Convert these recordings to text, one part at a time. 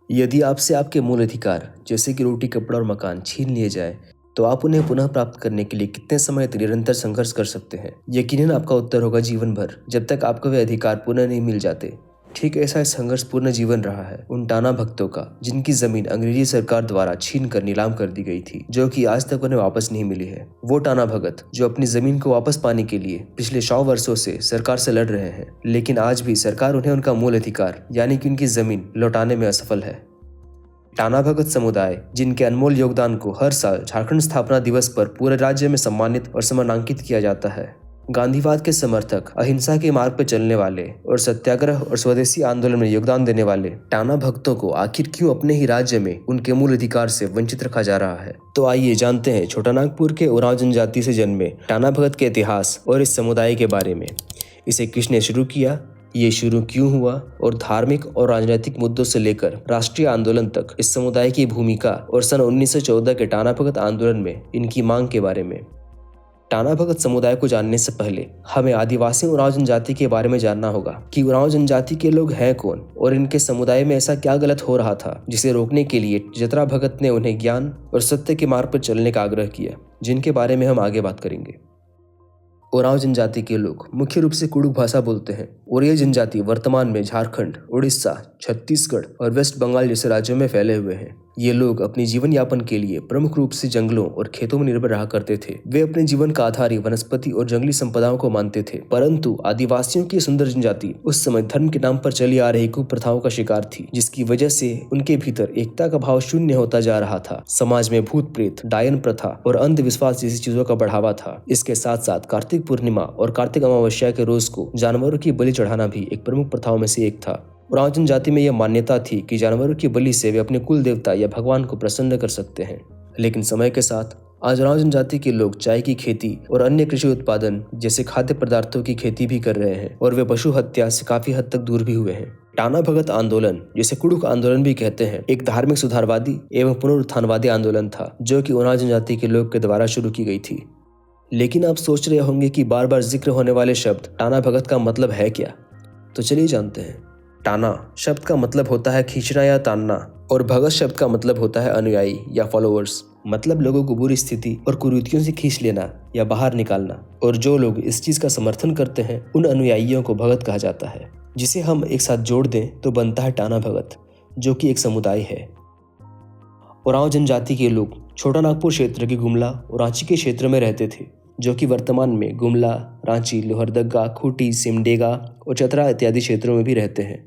यदि आपसे आपके मूल अधिकार जैसे कि रोटी, कपड़ा और मकान छीन लिए जाए तो आप उन्हें पुनः प्राप्त करने के लिए कितने समय तक निरंतर संघर्ष कर सकते हैं? यकीनन आपका उत्तर होगा जीवन भर, जब तक आपको वे अधिकार पुनः नहीं मिल जाते। ठीक ऐसा संघर्ष पूर्ण जीवन रहा है उन टाना भक्तों का, जिनकी जमीन अंग्रेजी सरकार द्वारा छीन कर नीलाम कर दी गई थी, जो कि आज तक उन्हें वापस नहीं मिली है। वो टाना भगत जो अपनी जमीन को वापस पाने के लिए पिछले 100 वर्षों से सरकार से लड़ रहे हैं, लेकिन आज भी सरकार उन्हें उनका मूल अधिकार यानी कि उनकी जमीन लौटाने में असफल है। टाना भगत समुदाय, जिनके अनमोल योगदान को हर साल झारखंड स्थापना दिवस पर पूरे राज्य में सम्मानित और सम्मानांकित किया जाता है। गांधीवाद के समर्थक, अहिंसा के मार्ग पर चलने वाले और सत्याग्रह और स्वदेशी आंदोलन में योगदान देने वाले टाना भक्तों को आखिर क्यों अपने ही राज्य में उनके मूल अधिकार से वंचित रखा जा रहा है? तो आइए जानते हैं छोटा नागपुर के उरांव जनजाति से जन्मे टाना भगत के इतिहास और इस समुदाय के बारे में। इसे किसने शुरू किया, ये शुरू क्यों हुआ और धार्मिक और राजनीतिक मुद्दों से लेकर राष्ट्रीय आंदोलन तक इस समुदाय की भूमिका और सन 1914 के टाना भगत आंदोलन में इनकी मांग के बारे में। टाना भगत समुदाय को जानने से पहले हमें आदिवासी उरांव जनजाति के बारे में जानना होगा कि उरांव जनजाति के लोग हैं कौन और इनके समुदाय में ऐसा क्या गलत हो रहा था जिसे रोकने के लिए जतरा भगत ने उन्हें ज्ञान और सत्य के मार्ग पर चलने का आग्रह किया, जिनके बारे में हम आगे बात करेंगे। उरांव जनजाति के लोग मुख्य रूप से कुडुख भाषा बोलते हैं और ये जनजाति वर्तमान में झारखंड, उड़ीसा, छत्तीसगढ़ और वेस्ट बंगाल जैसे राज्यों में फैले हुए हैं। ये लोग अपनी जीवन यापन के लिए प्रमुख रूप से जंगलों और खेतों में निर्भर रहा करते थे। वे अपने जीवन का आधार ही वनस्पति और जंगली संपदाओं को मानते थे, परंतु आदिवासियों की सुंदर जनजाति उस समय धर्म के नाम पर चली आ रही कुप्रथाओं का शिकार थी, जिसकी वजह से उनके भीतर एकता का भाव शून्य होता जा रहा था। समाज में भूत प्रेत, डायन प्रथा और अंधविश्वास जैसी चीजों का बढ़ावा था। इसके साथ साथ कार्तिक पूर्णिमा और कार्तिक अमावस्या के रोज को जानवरों की बलि चढ़ाना भी एक प्रमुख प्रथाओं में से एक था। उरांव जनजाति में यह मान्यता थी कि जानवरों की बलि से वे अपने कुल देवता या भगवान को प्रसन्न कर सकते हैं। लेकिन समय के साथ आज उरांव जनजाति के लोग चाय की खेती और अन्य कृषि उत्पादन जैसे खाद्य पदार्थों की खेती भी कर रहे हैं और वे पशु हत्या से काफी हद तक दूर भी हुए हैं। टाना भगत आंदोलन, जिसे कुडुख आंदोलन भी कहते हैं, एक धार्मिक सुधारवादी एवं पुनरुत्थानवादी आंदोलन था जो कि उरांव जनजाति के लोग के द्वारा शुरू की गई थी। लेकिन आप सोच रहे होंगे कि बार बार जिक्र होने वाले शब्द टाना भगत का मतलब है क्या? तो चलिए जानते हैं। टाना शब्द का मतलब होता है खींचना या तानना और भगत शब्द का मतलब होता है अनुयायी या फॉलोअर्स, मतलब लोगों को बुरी स्थिति और कुरीतियों से खींच लेना या बाहर निकालना। और जो लोग इस चीज का समर्थन करते हैं उन अनुयायियों को भगत कहा जाता है, जिसे हम एक साथ जोड़ दें तो बनता है टाना भगत, जो कि एक समुदाय है। उरांव जनजाति के लोग छोटा नागपुर क्षेत्र के गुमला और रांची के क्षेत्र में रहते थे, जो कि वर्तमान में गुमला, रांची, लोहरदगा, खूंटी, सिमडेगा और चतरा इत्यादि क्षेत्रों में भी रहते हैं।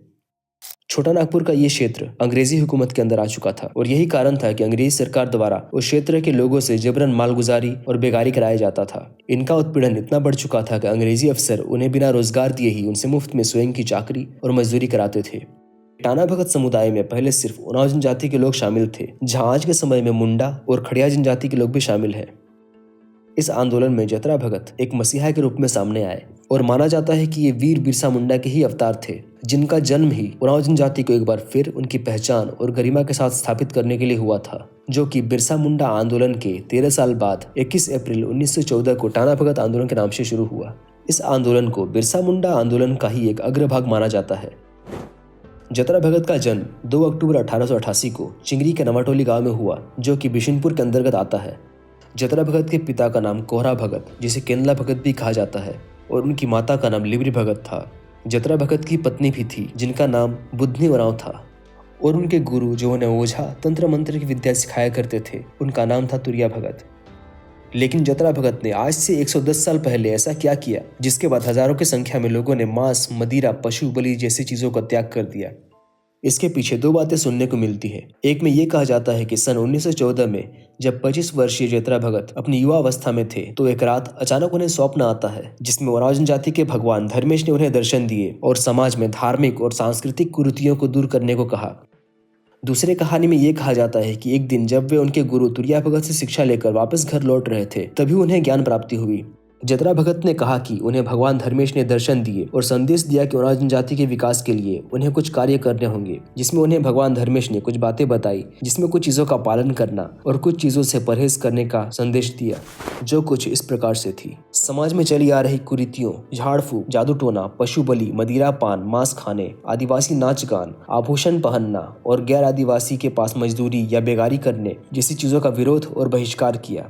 छोटा नागपुर का ये क्षेत्र अंग्रेजी हुकूमत के अंदर आ चुका था और यही कारण था कि अंग्रेजी सरकार द्वारा उस क्षेत्र के लोगों से जबरन मालगुजारी और बेगारी कराया जाता था। इनका उत्पीड़न इतना बढ़ चुका था कि अंग्रेजी अफसर उन्हें बिना रोजगार दिए ही उनसे मुफ्त में स्वयं की चाकरी और मजदूरी कराते थे। टाना भगत समुदाय में पहले सिर्फ उरांव जनजाति के लोग शामिल थे, जहाँ आज के समय में मुंडा और खड़िया जनजाति के लोग भी शामिल हैं। इस आंदोलन में जतरा भगत एक मसीहा के रूप में सामने आए और माना जाता है कि ये वीर बिरसा मुंडा के ही अवतार थे, जिनका जन्म ही उरांव जनजाति को एक बार फिर उनकी पहचान और गरिमा के साथ स्थापित करने के लिए हुआ था, जो कि बिरसा मुंडा आंदोलन के 13 साल बाद 21 अप्रैल 1914 को टाना भगत आंदोलन के नाम से शुरू हुआ। इस आंदोलन को बिरसा मुंडा आंदोलन का ही एक अग्रभाग माना जाता है। जतरा भगत का जन्म 2 अक्टूबर 1888 को चिंगरी के नवाटोली गांव में हुआ, जो कि बिशुनपुर के अंतर्गत आता है। जतरा भगत के पिता का नाम कोहरा भगत, जिसे केंद्ला भगत भी कहा जाता है, और उनकी माता का नाम लिबरी भगत था। जतरा भगत की पत्नी भी थी, जिनका नाम बुधनी उरांव था, और उनके गुरु जो उन्हें ओझा तंत्र मंत्र की विद्या सिखाया करते थे, उनका नाम था तुरिया भगत। लेकिन जतरा भगत ने आज से 110 साल पहले ऐसा क्या किया जिसके बाद हजारों की संख्या में लोगों ने मांस, मदिरा, पशु बलि जैसी चीजों का त्याग कर दिया? इसके पीछे 2 बातें सुनने को मिलती है। एक में ये कहा जाता है कि सन 1914 में जब 25 वर्षीय जतरा भगत अपनी युवा अवस्था में थे तो एक रात अचानक उन्हें स्वप्न आता है, जिसमें उरांव जनजाति के भगवान धर्मेश ने उन्हें दर्शन दिए और समाज में धार्मिक और सांस्कृतिक कुरीतियों को दूर करने को कहा। दूसरे कहानी में ये कहा जाता है कि एक दिन जब वे उनके गुरु तुरिया भगत से शिक्षा लेकर वापस घर लौट रहे थे, तभी उन्हें ज्ञान प्राप्ति हुई। जतरा भगत ने कहा कि उन्हें भगवान धर्मेश ने दर्शन दिए और संदेश दिया कि उरांव जनजाति के विकास के लिए उन्हें कुछ कार्य करने होंगे, जिसमें उन्हें भगवान धर्मेश ने कुछ बातें बताई, जिसमें कुछ चीजों का पालन करना और कुछ चीजों से परहेज करने का संदेश दिया, जो कुछ इस प्रकार से थी। समाज में चली आ रही कुरीतियों, झाड़ फूक, जादू टोना, पशु बलि, मदिरा पान, मांस खाने, आदिवासी नाच गान, आभूषण पहनना और गैर आदिवासी के पास मजदूरी या बेगारी करने जैसी चीजों का विरोध और बहिष्कार किया।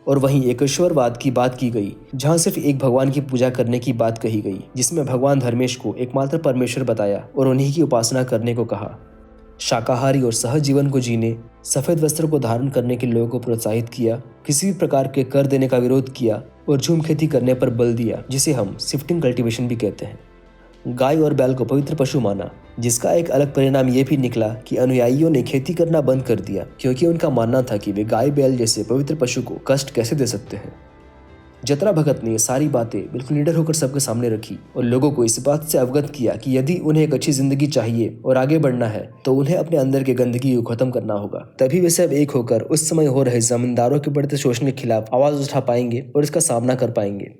और वहीं एकेश्वरवाद की बात की गई, जहां सिर्फ एक भगवान की पूजा करने की बात कही गई, जिसमें भगवान धर्मेश को एकमात्र परमेश्वर बताया और उन्हीं की उपासना करने को कहा। शाकाहारी और सहज जीवन को जीने, सफेद वस्त्र को धारण करने के लोगों को प्रोत्साहित किया, किसी भी प्रकार के कर देने का विरोध किया और झूम खेती करने पर बल दिया, जिसे हम शिफ्टिंग कल्टीवेशन भी कहते हैं। गाय और बैल को पवित्र पशु माना, जिसका एक अलग परिणाम ये भी निकला कि अनुयायियों ने खेती करना बंद कर दिया, क्योंकि उनका मानना था कि वे गाय बैल जैसे पवित्र पशु को कष्ट कैसे दे सकते हैं। जतरा भगत ने ये सारी बातें बिल्कुल निडर होकर सबके सामने रखी और लोगों को इस बात से अवगत किया कि यदि उन्हें एक अच्छी जिंदगी चाहिए और आगे बढ़ना है तो उन्हें अपने अंदर की गंदगी को खत्म करना होगा। तभी वे सब एक होकर उस समय हो रहे जमींदारों के बढ़ते शोषण के खिलाफ आवाज उठा पाएंगे और इसका सामना कर पाएंगे।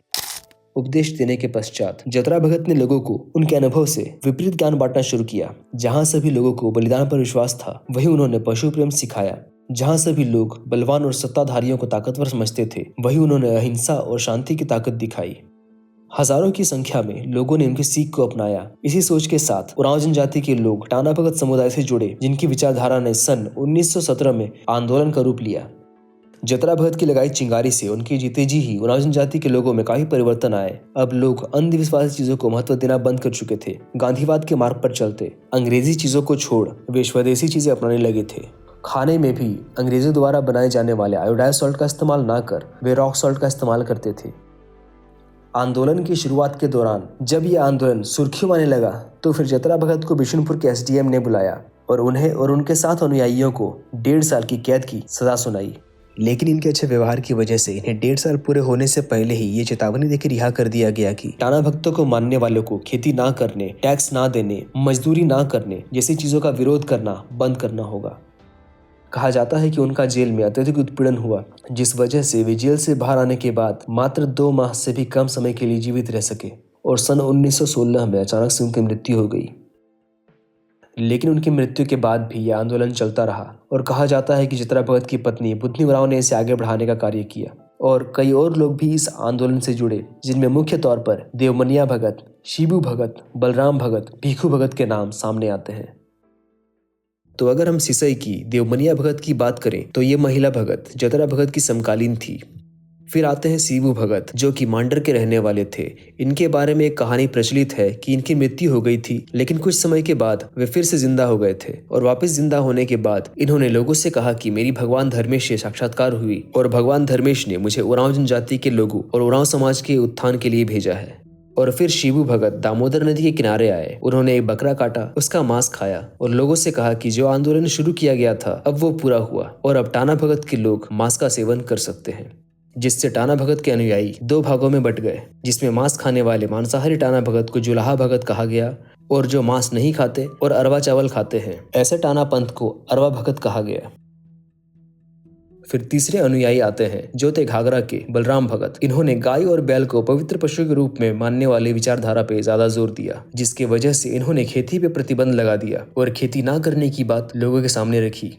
उपदेश देने के पश्चात जतरा भगत ने लोगों को उनके अनुभव से विपरीत ज्ञान बांटना शुरू किया। जहां सभी लोगों को बलिदान पर विश्वास था, वहीं उन्होंने पशु प्रेम सिखाया। जहां सभी लोग बलवान और सत्ताधारियों को ताकतवर समझते थे, वहीं उन्होंने अहिंसा और शांति की ताकत दिखाई। हजारों की संख्या में लोगों ने उनकी सीख को अपनाया। इसी सोच के साथ उरांव जनजाति के लोग टाना भगत समुदाय से जुड़े, जिनकी विचारधारा ने सन 1917 में आंदोलन का रूप लिया। जतरा भगत की लगाई चिंगारी से उनके जीते जी ही उरांव जनजाति के लोगों में काफी परिवर्तन आए। अब लोग अंधविश्वासी चीजों को महत्व देना बंद कर चुके थे, गांधीवाद के मार्ग पर चलते, अंग्रेजी चीजों को छोड़ वे स्वदेशी चीजें अपनाने लगे थे। खाने में भी अंग्रेजों द्वारा बनाए जाने वाले आयोडाइज सॉल्ट का इस्तेमाल ना कर वे रॉक सॉल्ट का इस्तेमाल करते थे। आंदोलन की शुरुआत के दौरान जब यह आंदोलन सुर्खियों में आने लगा, तो फिर जतरा भगत को बिशुनपुर के एसडीएम ने बुलाया और उन्हें और उनके साथ अनुयायियों को 1.5 साल की कैद की सजा सुनाई। लेकिन इनके अच्छे व्यवहार की वजह से इन्हें 1.5 साल पूरे होने से पहले ही ये चेतावनी देकर रिहा कर दिया गया कि टाना भक्तों को मानने वालों को खेती ना करने, टैक्स ना देने, मजदूरी ना करने जैसी चीजों का विरोध करना बंद करना होगा। कहा जाता है कि उनका जेल में अत्यधिक उत्पीड़न हुआ, जिस वजह से वे जेल से बाहर आने के बाद मात्र 2 माह से भी कम समय के लिए जीवित रह सके और सन 1916 में अचानक से उनकी मृत्यु हो गई। लेकिन उनकी मृत्यु के बाद भी यह आंदोलन चलता रहा और कहा जाता है कि जतरा भगत की पत्नी बुधनी उरांव ने इसे आगे बढ़ाने का कार्य किया और कई और लोग भी इस आंदोलन से जुड़े, जिनमें मुख्य तौर पर देवमनिया भगत, शिबू भगत, बलराम भगत, भीखू भगत के नाम सामने आते हैं। तो अगर हम सिसई की देवमनिया भगत की बात करें तो ये महिला भगत जतरा भगत की समकालीन थी। फिर आते हैं शिबू भगत, जो कि मांडर के रहने वाले थे। इनके बारे में एक कहानी प्रचलित है कि इनकी मृत्यु हो गई थी, लेकिन कुछ समय के बाद वे फिर से जिंदा हो गए थे और वापस जिंदा होने के बाद इन्होंने लोगों से कहा कि मेरी भगवान धर्मेश से साक्षात्कार हुई और भगवान धर्मेश ने मुझे उरांव जनजाति के लोगों और उरांव समाज के उत्थान के लिए भेजा है। और फिर शिबू भगत दामोदर नदी के किनारे आए। उन्होंने एक बकरा काटा, उसका मांस खाया और लोगों से कहा कि जो आंदोलन शुरू किया गया था अब वो पूरा हुआ और अब टाना भगत के लोग मांस का सेवन कर सकते हैं। जिससे टाना भगत के अनुयायी 2 भागों में बट गए, जिसमें मांस खाने वाले मांसाहारी टाना भगत को जुलाहा भगत कहा गया और जो मांस नहीं खाते और अरवा चावल खाते हैं ऐसे टाना पंथ को अरवा भगत कहा गया। फिर तीसरे अनुयायी आते हैं जो थे घाघरा के बलराम भगत। इन्होंने गाय और बैल को पवित्र पशु के रूप में मानने वाली विचारधारा पे ज्यादा जोर दिया, जिसके वजह से इन्होंने खेती पे प्रतिबंध लगा दिया और खेती ना करने की बात लोगों के सामने रखी।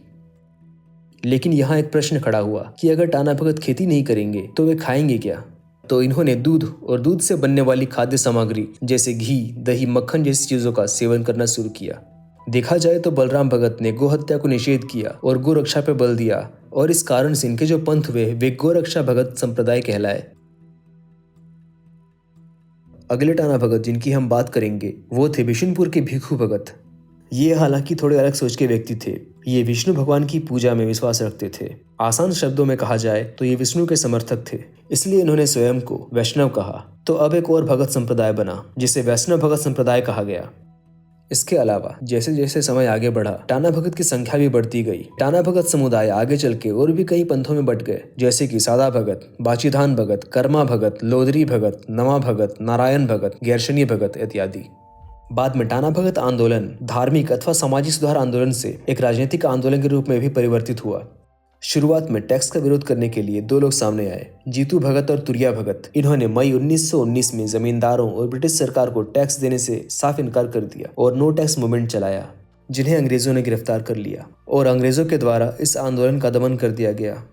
लेकिन यहाँ एक प्रश्न खड़ा हुआ कि अगर टाना भगत खेती नहीं करेंगे तो वे खाएंगे क्या? तो इन्होंने दूध और दूध से बनने वाली खाद्य सामग्री जैसे घी, दही, मक्खन जैसी चीजों का सेवन करना शुरू किया। देखा जाए तो बलराम भगत ने गो हत्या को निषेध किया और गो रक्षा पे बल दिया और इस कारण से इनके जो पंथ हुए वे गो रक्षा भगत संप्रदाय कहलाए। अगले टाना भगत जिनकी हम बात करेंगे वो थे बिशुनपुर के भीखू भगत। ये हालांकि थोड़े अलग सोच के व्यक्ति थे। ये विष्णु भगवान की पूजा में विश्वास रखते थे। आसान शब्दों में कहा जाए तो ये विष्णु के समर्थक थे, इसलिए इन्होंने स्वयं को वैष्णव कहा। तो अब एक और भगत संप्रदाय बना जिसे वैष्णव भगत संप्रदाय कहा गया। इसके अलावा जैसे जैसे समय आगे बढ़ा टाना भगत की संख्या भी बढ़ती गई। टाना भगत समुदाय आगे चल के और भी कई पंथों में बट गए, जैसे कि सादा भगत, बाचीधान भगत, कर्मा भगत, लोदरी भगत, नमा भगत, नारायण भगत, गैरशनी भगत इत्यादि। बाद में टाना भगत आंदोलन धार्मिक अथवा सामाजिक सुधार आंदोलन से एक राजनीतिक आंदोलन के रूप में भी परिवर्तित हुआ। शुरुआत में टैक्स का विरोध करने के लिए दो लोग सामने आए, जीतू भगत और तुरिया भगत। इन्होंने मई 1919 में जमींदारों और ब्रिटिश सरकार को टैक्स देने से साफ इनकार कर दिया और नो टैक्स मूवमेंट चलाया, जिन्हें अंग्रेजों ने गिरफ्तार कर लिया और अंग्रेजों के द्वारा इस आंदोलन का दमन कर दिया गया।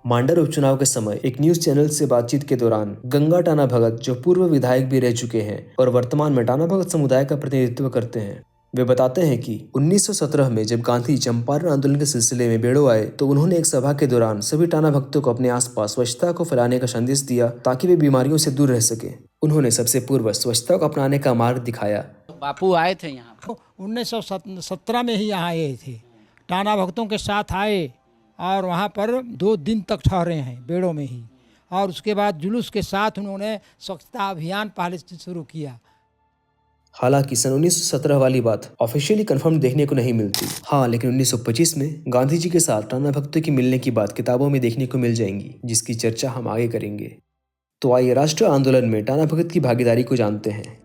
मांडर उपचुनाव के समय एक न्यूज चैनल से बातचीत के दौरान गंगा टाना भगत, जो पूर्व विधायक भी रह चुके हैं और वर्तमान में टाना भगत समुदाय का प्रतिनिधित्व करते हैं, वे बताते हैं कि 1917 में जब गांधी चंपारण आंदोलन के सिलसिले में बेड़ो आए तो उन्होंने एक सभा के दौरान सभी टाना भक्तों को अपने आसपास स्वच्छता को फैलाने का संदेश दिया ताकि वे बीमारियों से दूर रह सके। उन्होंने सबसे पूर्व स्वच्छता को अपनाने का मार्ग दिखाया। बापू आए थे यहाँ 1917 में ही यहाँ आए थे, टाना भक्तों के साथ आए और वहाँ पर 2 दिन तक ठहरे हैं बेड़ों में ही, और उसके बाद जुलूस के साथ उन्होंने स्वच्छता अभियान पहले से शुरू किया। हालांकि सन 1917 वाली बात ऑफिशियली कंफर्म देखने को नहीं मिलती। हाँ, लेकिन 1925 में गांधी जी के साथ टाना भक्तों की मिलने की बात किताबों में देखने को मिल जाएंगी, जिसकी चर्चा हम आगे करेंगे। तो आइए राष्ट्रीय आंदोलन में टाना भगत की भागीदारी को जानते हैं।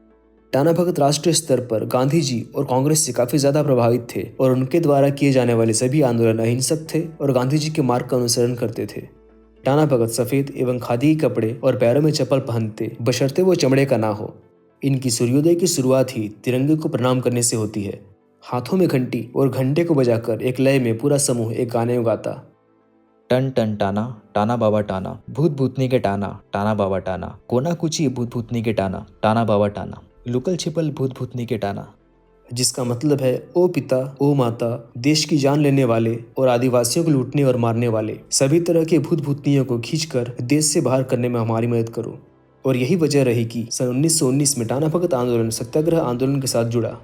टाना भगत राष्ट्रीय स्तर पर गांधी जी और कांग्रेस से काफी ज्यादा प्रभावित थे और उनके द्वारा किए जाने वाले सभी आंदोलन अहिंसक थे और गांधी जी के मार्ग का अनुसरण करते थे। टाना भगत सफेद एवं खादी के कपड़े और पैरों में चप्पल पहनते, बशर्ते वो चमड़े का ना हो। इनकी सूर्योदय की शुरुआत ही तिरंगे को प्रणाम करने से होती है। हाथों में घंटी और घंटे को बजाकर एक लय में पूरा समूह एक गाने गाता। टन टन टाना, टाना बाबा टाना, भूत भूतनी के टाना, टाना बाबा टाना, कोना कुची भूत भूतनी के टाना, टाना बाबा टाना, लुकल छिपल भूत भूतनी के टाना। जिसका मतलब है, ओ पिता, ओ माता, देश की जान लेने वाले और आदिवासियों को लूटने और मारने वाले सभी तरह के भूत भूतनियों को खींचकर देश से बाहर करने में हमारी मदद करो। और यही वजह रही कि सन 1919 में टाना भगत आंदोलन सत्याग्रह आंदोलन के साथ जुड़ा।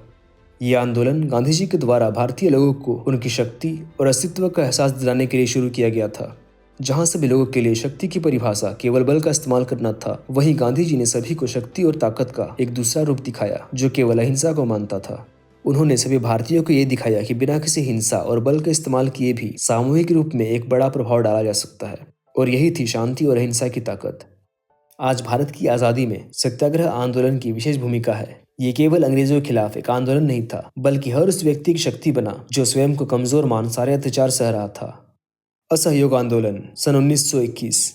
यह आंदोलन गांधी जी के द्वारा भारतीय लोगों को उनकी शक्ति और अस्तित्व का एहसास दिलाने के लिए शुरू किया गया था। जहां सभी लोगों के लिए शक्ति की परिभाषा केवल बल का इस्तेमाल करना था, वहीं गांधी जी ने सभी को शक्ति और ताकत का एक दूसरा रूप दिखाया जो केवल अहिंसा को मानता था। उन्होंने सभी भारतीयों को यह दिखाया कि बिना किसी हिंसा और बल के इस्तेमाल किए भी सामूहिक रूप में एक बड़ा प्रभाव डाला जा सकता है, और यही थी शांति और अहिंसा की ताकत। आज भारत की आज़ादी में सत्याग्रह आंदोलन की विशेष भूमिका है। ये केवल अंग्रेजों के खिलाफ एक आंदोलन नहीं था, बल्कि हर उस व्यक्ति की शक्ति बना जो स्वयं को कमजोर मान सारे अत्याचार सह रहा था। असहयोग आंदोलन सन 1921।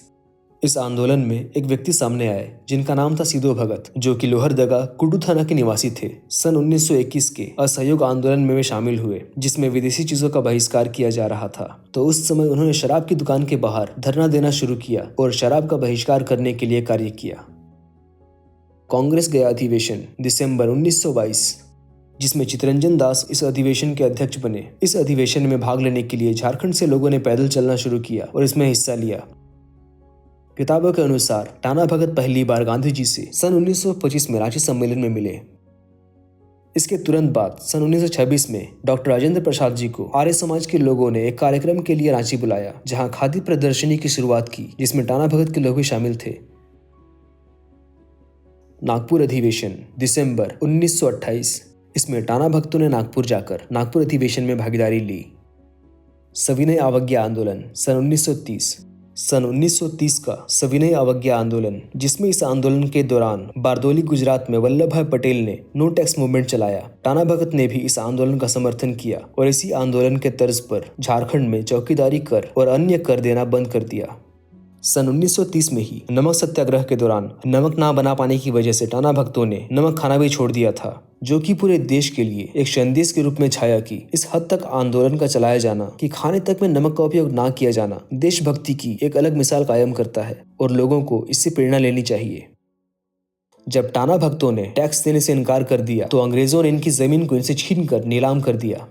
इस आंदोलन में एक व्यक्ति सामने आए जिनका नाम था सीधो भगत, जो कि लोहरदगा कुड्डू थाना के निवासी थे। सन 1921 के असहयोग आंदोलन में वे शामिल हुए, जिसमें विदेशी चीजों का बहिष्कार किया जा रहा था। तो उस समय उन्होंने शराब की दुकान के बाहर धरना देना शुरू किया और शराब का बहिष्कार करने के लिए कार्य किया। कांग्रेस गया अधिवेशन दिसंबर 1922, जिसमें चितरंजन दास इस अधिवेशन के अध्यक्ष बने। इस अधिवेशन में भाग लेने के लिए झारखंड से लोगों ने पैदल चलना शुरू किया और इसमें हिस्सा लिया। किताबों के अनुसार टाना भगत पहली बार गांधी जी से सन 1925 में रांची सम्मेलन में मिले। इसके तुरंत बाद सन 1926 में डॉक्टर राजेंद्र प्रसाद जी को आर्य समाज के लोगों ने एक कार्यक्रम के लिए रांची बुलाया, जहां खादी प्रदर्शनी की शुरुआत की, जिसमें टाना भगत के लोग भी शामिल थे। नागपुर अधिवेशन दिसंबर 1928। इसमें टाना भक्तों ने नागपुर जाकर नागपुर अधिवेशन में भागीदारी ली। सविनय अवज्ञा आंदोलन सन 1930। सन 1930 का सविनय अवज्ञा आंदोलन, जिसमें इस आंदोलन के दौरान बारदोली गुजरात में वल्लभ भाई पटेल ने नो टैक्स मूवमेंट चलाया। टाना भगत ने भी इस आंदोलन का समर्थन किया और इसी आंदोलन के तर्ज पर झारखंड में चौकीदारी कर और अन्य कर देना बंद कर दिया। सन 1930 में ही नमक सत्याग्रह के दौरान नमक ना बना पाने की वजह से टाना भक्तों ने नमक खाना भी छोड़ दिया था, जो कि पूरे देश के लिए एक संदेश के रूप में छाया कि इस हद तक आंदोलन का चलाया जाना कि खाने तक में नमक का उपयोग ना किया जाना देशभक्ति की एक अलग मिसाल कायम करता है और लोगों को इससे प्रेरणा लेनी चाहिए। जब टाना भक्तों ने टैक्स देने से इनकार कर दिया तो अंग्रेजों ने इनकी जमीन को इनसे छीनकर नीलाम कर दिया।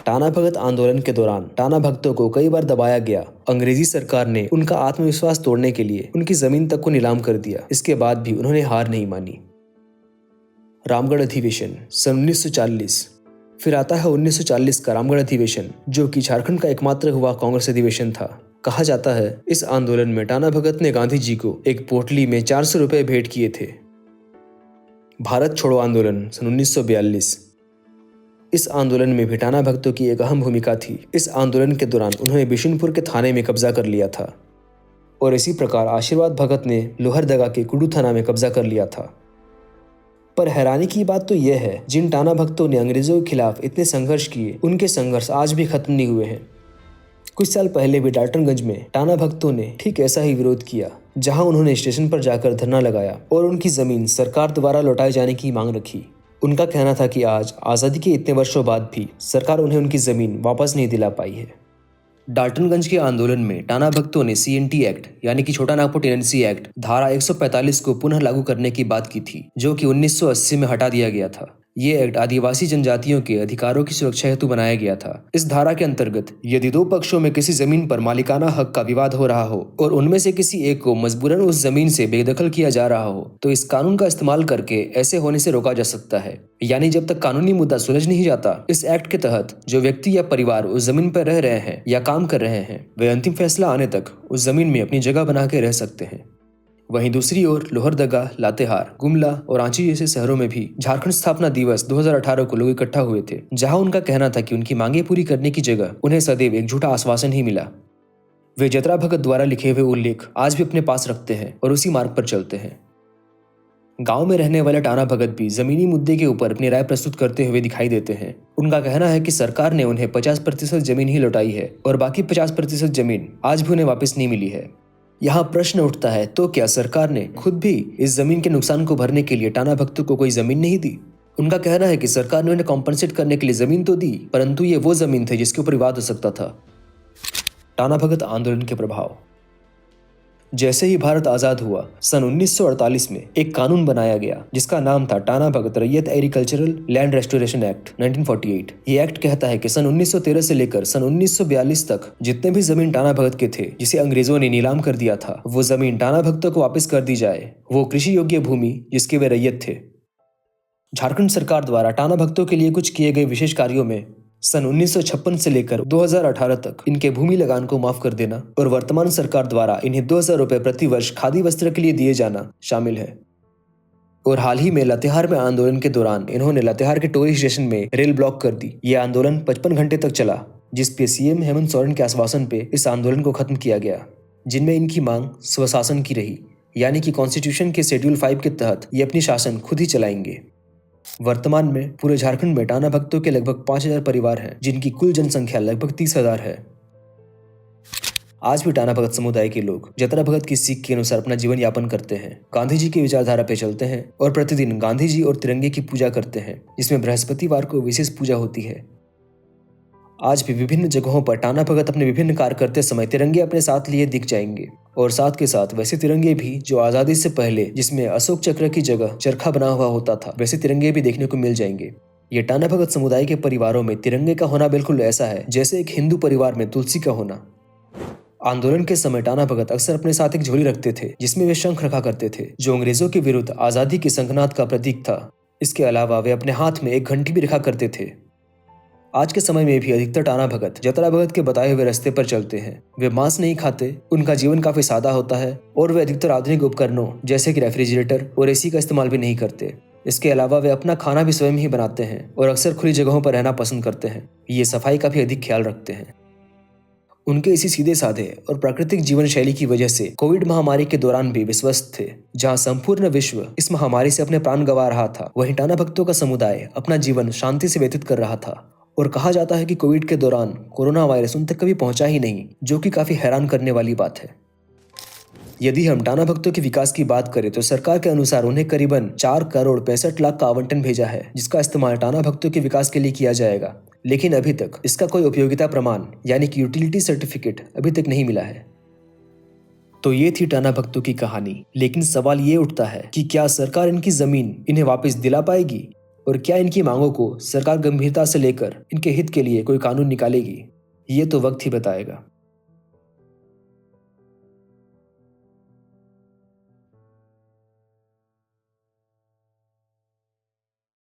टाना भगत आंदोलन के दौरान टाना भक्तों को कई बार दबाया गया। अंग्रेजी सरकार ने उनका आत्मविश्वास तोड़ने के लिए उनकी जमीन तक को नीलाम कर दिया। इसके बाद भी उन्होंने हार नहीं मानी। रामगढ़ अधिवेशन सन 1940। फिर आता है 1940 का रामगढ़ अधिवेशन, जो कि झारखंड का एकमात्र हुआ कांग्रेस अधिवेशन था। कहा जाता है इस आंदोलन में टाना भगत ने गांधी जी को एक पोटली में 400 रुपए भेंट किए थे। भारत छोड़ो आंदोलन सन 1942। इस आंदोलन में भी टाना भक्तों की एक अहम भूमिका थी। इस आंदोलन के दौरान उन्होंने बिशुनपुर के थाने में कब्जा कर लिया था और इसी प्रकार आशीर्वाद भगत ने लोहरदगा के कुड्डू थाना में कब्जा कर लिया था। पर हैरानी की बात तो यह है, जिन टाना भक्तों ने अंग्रेजों के खिलाफ इतने संघर्ष किए, उनके संघर्ष आज भी खत्म नहीं हुए हैं। कुछ साल पहले भी डाल्टनगंज में टाना भक्तों ने ठीक ऐसा ही विरोध किया, जहां उन्होंने स्टेशन पर जाकर धरना लगाया और उनकी जमीन सरकार द्वारा लौटाए जाने की मांग रखी। उनका कहना था कि आज आज़ादी के इतने वर्षों बाद भी सरकार उन्हें उनकी जमीन वापस नहीं दिला पाई है। डाल्टनगंज के आंदोलन में टाना भक्तों ने CNT एक्ट यानी कि छोटा नागपुर टेनेंसी एक्ट धारा 145 को पुनः लागू करने की बात की थी, जो कि 1980 में हटा दिया गया था। ये एक्ट आदिवासी जनजातियों के अधिकारों की सुरक्षा हेतु बनाया गया था। इस धारा के अंतर्गत यदि दो पक्षों में किसी जमीन पर मालिकाना हक का विवाद हो रहा हो और उनमें से किसी एक को मजबूरन उस जमीन से बेदखल किया जा रहा हो, तो इस कानून का इस्तेमाल करके ऐसे होने से रोका जा सकता है। यानी जब तक कानूनी मुद्दा सुलझ नहीं जाता, इस एक्ट के तहत जो व्यक्ति या परिवार उस जमीन पर रह रहे हैं या काम कर रहे हैं, वे अंतिम फैसला आने तक उस जमीन में अपनी जगह बना के रह सकते हैं। वहीं दूसरी ओर लोहरदगा, लातेहार, गुमला और रांची जैसे शहरों में भी झारखंड स्थापना दिवस 2018 को लोग इकट्ठा हुए थे, जहां उनका कहना था कि उनकी मांगे पूरी करने की जगह उन्हें सदैव एक झूठा आश्वासन ही मिला। वे जतरा भगत द्वारा लिखे हुए उल्लेख आज भी अपने पास रखते हैं और उसी मार्ग पर चलते हैं। गांव में रहने वाले टाना भगत भी जमीनी मुद्दे के ऊपर अपनी राय प्रस्तुत करते हुए दिखाई देते हैं। उनका कहना है कि सरकार ने उन्हें 50% जमीन ही लौटाई है और बाकी 50% जमीन आज भी उन्हें वापस नहीं मिली है। यहाँ प्रश्न उठता है, तो क्या सरकार ने खुद भी इस जमीन के नुकसान को भरने के लिए टाना भक्तों को कोई जमीन नहीं दी? उनका कहना है कि सरकार ने उन्हें कॉम्पनसेट करने के लिए जमीन तो दी, परंतु ये वो जमीन थे जिसके ऊपर विवाद हो सकता था। टाना भगत आंदोलन के प्रभाव। जैसे ही भारत आजाद हुआ, सन 1948 में एक कानून बनाया गया जिसका नाम था टाना भगत रैयत एग्रीकल्चरल लैंड रेस्टोरेशन एक्ट 1948। ये एक्ट कहता है कि सन 1913 से लेकर सन 1942 तक जितने भी जमीन टाना भगत के थे, जिसे अंग्रेजों ने नीलाम कर दिया था, वो जमीन टाना भगतों को वापस कर दी जाए। वो कृषि योग्य भूमि जिसके वे रैयत थे। झारखंड सरकार द्वारा टाना भक्तों के लिए कुछ किए गए विशेष कार्यों में सन 1956 से लेकर 2018 तक इनके भूमि लगान को माफ कर देना और वर्तमान सरकार द्वारा इन्हें 2000 रुपए प्रति वर्ष खादी वस्त्र के लिए दिए जाना शामिल है। और हाल ही में लातेहार में आंदोलन के दौरान इन्होंने लातेहार के टोरी स्टेशन में रेल ब्लॉक कर दी। ये आंदोलन 55 घंटे तक चला, जिसपे CM हेमंत सोरेन के आश्वासन पे इस आंदोलन को खत्म किया गया, जिनमें इनकी मांग स्वशासन की रही, यानी कि कॉन्स्टिट्यूशन के शेड्यूल 5 के तहत ये अपनी शासन खुद ही चलाएंगे। वर्तमान में पूरे झारखंड में टाना भक्तों के लगभग 5000 परिवार हैं, जिनकी कुल जनसंख्या लगभग 30,000 है। आज भी टाना भगत समुदाय के लोग जतरा भगत की सीख के अनुसार अपना जीवन यापन करते हैं, गांधी जी की विचारधारा पे चलते हैं और प्रतिदिन गांधी जी और तिरंगे की पूजा करते हैं, जिसमें बृहस्पतिवार को विशेष पूजा होती है। आज भी विभिन्न जगहों पर टाना भगत अपने विभिन्न कार्य करते समय तिरंगे अपने साथ लिए दिख जाएंगे, और साथ के साथ वैसे तिरंगे भी जो आजादी से पहले जिसमें अशोक चक्र की जगह चरखा बना हुआ होता था, वैसे तिरंगे भी देखने को मिल जाएंगे। ये टाना भगत समुदाय के परिवारों में तिरंगे का होना बिल्कुल ऐसा है जैसे एक हिंदू परिवार में तुलसी का होना। आंदोलन के समय टाना भगत अक्सर अपने साथ एक झोली रखते थे, जिसमें वे शंख रखा करते थे, जो अंग्रेजों के विरुद्ध आजादी के शंखनाद का प्रतीक था। इसके अलावा वे अपने हाथ में एक घंटी भी रखा करते थे। आज के समय में भी अधिकतर टाना भगत जतरा भगत के बताए हुए रास्ते पर चलते हैं। वे मांस नहीं खाते, उनका जीवन काफी सादा होता है और वे अधिकतर आधुनिक उपकरणों जैसे कि रेफ्रिजरेटर और AC का इस्तेमाल भी नहीं करते। इसके अलावा वे अपना खाना भी स्वयं ही बनाते हैं और अक्सर खुली जगहों पर रहना पसंद करते हैं। ये सफाई का भी अधिक ख्याल रखते हैं। उनके इसी सीधे साधे और प्राकृतिक जीवन शैली की वजह से कोविड महामारी के दौरान भी विश्वस्त थे, जहां संपूर्ण विश्व इस महामारी से अपने प्राण गंवा रहा था। वहीं टाना भक्तों का समुदाय अपना जीवन शांति से व्यतीत कर रहा था। और कहा जाता है कि कोविड के दौरान कोरोना वायरस उन तक कभी पहुंचा ही नहीं, जो कि काफी हैरान करने वाली बात है। यदि हम टाना भक्तों के विकास की बात करें तो सरकार के अनुसार उन्हें करीबन 4 करोड़ 65 लाख का आवंटन भेजा है, जिसका इस्तेमाल टाना भक्तों के विकास के लिए किया जाएगा। लेकिन अभी तक इसका कोई उपयोगिता प्रमाण यानी कि यूटिलिटी सर्टिफिकेट अभी तक नहीं मिला है। तो ये थी टाना भक्तों की कहानी। लेकिन सवाल ये उठता है कि क्या सरकार इनकी जमीन इन्हें वापस दिला पाएगी, और क्या इनकी मांगों को सरकार गंभीरता से लेकर इनके हित के लिए कोई कानून निकालेगी? ये तो वक्त ही बताएगा।